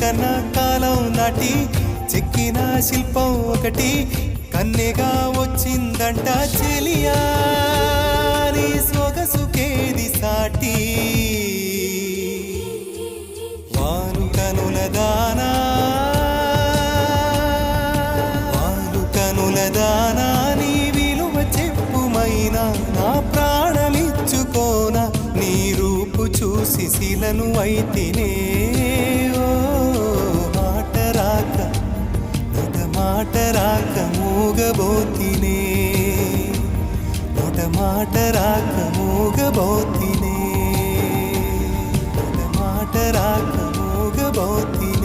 కన్నా కాలం నాటి చెక్కిన శిల్పం ఒకటి కన్నెగా వచ్చిందంట చెలియా నీ సొగసుకేది సాటి వాలు కనుల దానా నీ విలువ చెప్పుమైనా నా ప్రాణమిచ్చుకోనా నీ రూపు చూసి శిలను అయితేనే మాట రాక మూగబోతినే మాట రాక మూగబోతినే మాట రాక మూగబోతినే